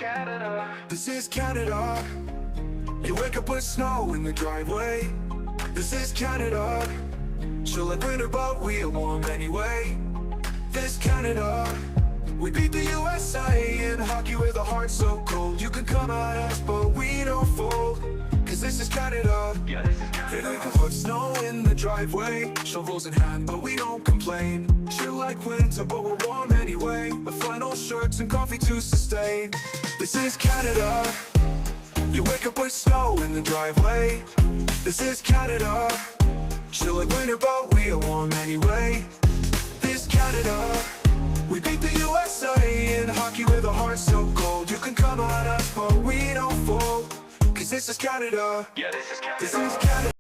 Canada. This is Canada. You wake up with snow in the driveway. This is Canada. Chill like winter, but we are warm anyway. This Canada. We beat the USA in hockey with a heart so cold. You can come at us, but we don't fold. Cause this is Canada. Yeah, this is Canada. We can put snow in the driveway, shovels in hand, but we don't complain. Chill like winter, but we're warm anyway. With flannel shirts and coffee to sustain. This is Canada. You wake up with snow in the driveway. This is Canada. Chill like winter, but we are warm anyway. This Canada. We beat the USA in hockey with a heart so cold. You can come at us, but we don't fold. Cause this is Canada. Yeah, this is Canada. This is Canada.